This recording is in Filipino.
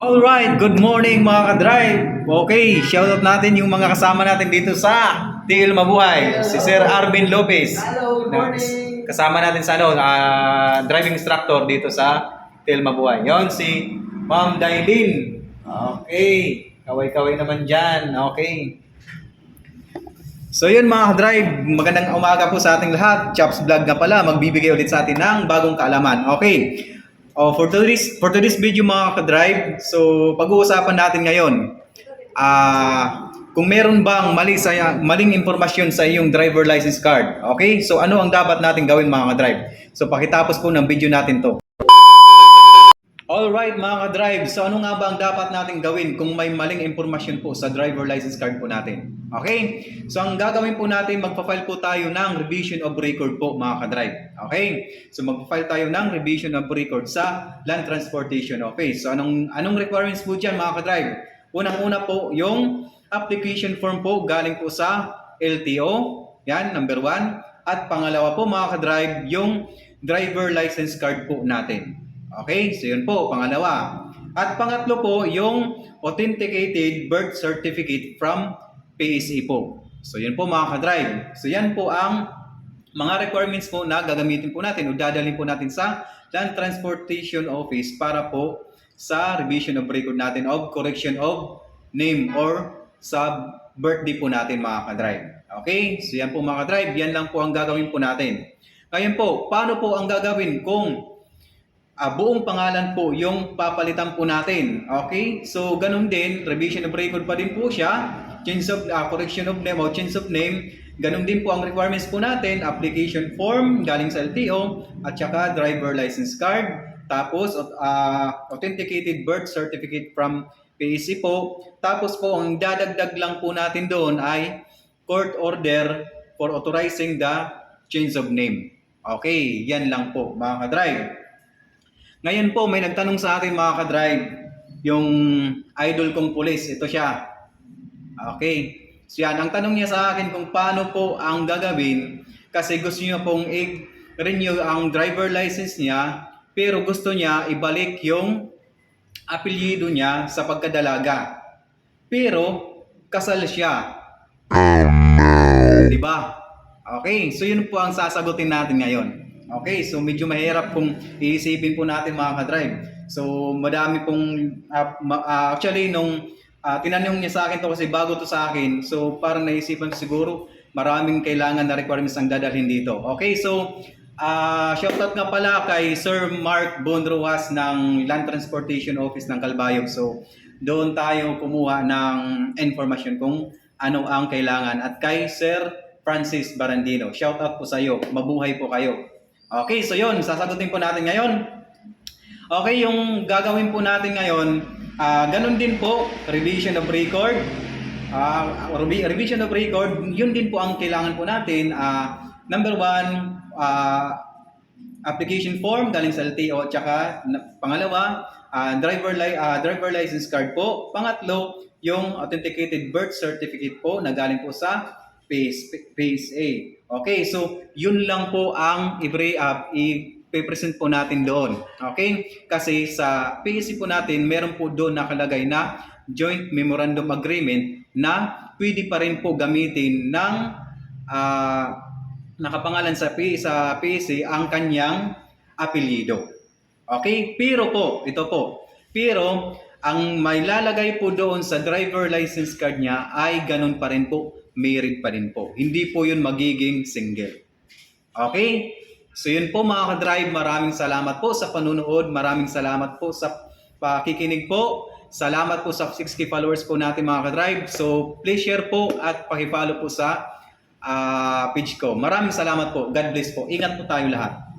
Alright, good morning mga ka-drive. Okay, shoutout natin yung mga kasama natin dito sa TL Mabuhay. Si Sir Arvin Lopez. Hello, good morning. Kasama natin sa driving instructor dito sa TL Mabuhay. Yon si Ma'am Dailin. Okay, kaway-kaway naman dyan. Okay. So yun mga ka-drive, magandang umaga po sa ating lahat. Chops Vlog nga pala, magbibigay ulit sa atin ng bagong kaalaman. Okay. For today's video mga ka-drive, so pag-uusapan natin ngayon, kung meron bang maling impormasyon sa iyong driver license card. Okay? So ano ang dapat natin gawin mga ka-drive? So pakitapos po ng video natin to. Alright mga ka-drive, so ano nga ba ang dapat natin gawin kung may maling impormasyon po sa driver license card po natin? Okay? So ang gagawin po natin, magpa-file po tayo ng revision of record po mga ka-drive. Okay? So magpa-file tayo ng revision of record sa Land Transportation Office. So anong requirements po dyan mga ka-drive? Unang-una po yung application form po galing po sa LTO. Yan, number 1. At pangalawa po mga ka-drive, yung driver license card po natin. Okay, so yun po, pangalawa. At pangatlo po, yung authenticated birth certificate from PSA po. So yun po mga ka-drive. So yan po ang mga requirements po na gagamitin po natin o dadalhin po natin sa Land Transportation Office para po sa revision of record natin of correction of name or sa birthday po natin mga ka-drive. Okay, so yan po mga ka-drive, yan lang po ang gagawin po natin. Ngayon po, paano po ang gagawin kung buong pangalan po yung papalitan po natin. Okay? So, ganun din, revision of record pa din po siya. Correction of name o change of name. Ganun din po ang requirements po natin. Application form galing sa LTO at saka driver license card. Tapos, authenticated birth certificate from PAC po. Tapos po, ang dadagdag lang po natin doon ay court order for authorizing the change of name. Okay, yan lang po mga ka-drive. Ngayon po, may nagtanong sa atin mga ka-drive, yung idol kong pulis, ito siya. Okay. So yan, ang tanong niya sa akin kung paano po ang gagawin kasi gusto niya pong i-renew ang driver license niya pero gusto niya ibalik yung apelyido niya sa pagkadalaga. Pero kasal siya. Diba? Okay, so yun po ang sasagutin natin ngayon. Okay, so medyo mahirap kung iisipin po natin mga ka-drive. So madami pong, actually nung tinanong niya sa akin to kasi bago to sa akin, so parang naisipan siguro maraming kailangan na requirements ang dadalhin dito. Okay, so shoutout nga pala kay Sir Mark Bonroas ng Land Transportation Office ng Calbayog. So doon tayo kumuha ng information kung ano ang kailangan. At kay Sir Francis Barandino, shoutout po sa iyo. Mabuhay po kayo. Okay, so yun, sasagutin po natin ngayon. Okay, yung gagawin po natin ngayon, ganun din po, revision of record. Revision of record, yun din po ang kailangan po natin. Number 1, application form galing sa LTO, tsaka pangalawa, driver license card po. Pangatlo, yung authenticated birth certificate po na galing po sa PSA. Okay, so yun lang po ang i-present po natin doon. Okay? Kasi sa PSA po natin, meron po doon nakalagay na Joint Memorandum Agreement na pwede pa rin po gamitin ng nakapangalan sa PSA ang kanyang apelyido. Okay? Pero po, ito po. Pero ang may lalagay po doon sa driver license card niya ay ganun pa rin po, married pa rin po. Hindi po yun magiging single. Okay? So yun po mga ka-drive, maraming salamat po sa panunood, maraming salamat po sa pakikinig po. Salamat po sa 6K followers po natin mga ka-drive. So please share po at paki-follow po sa page ko. Maraming salamat po. God bless po. Ingat po tayo lahat.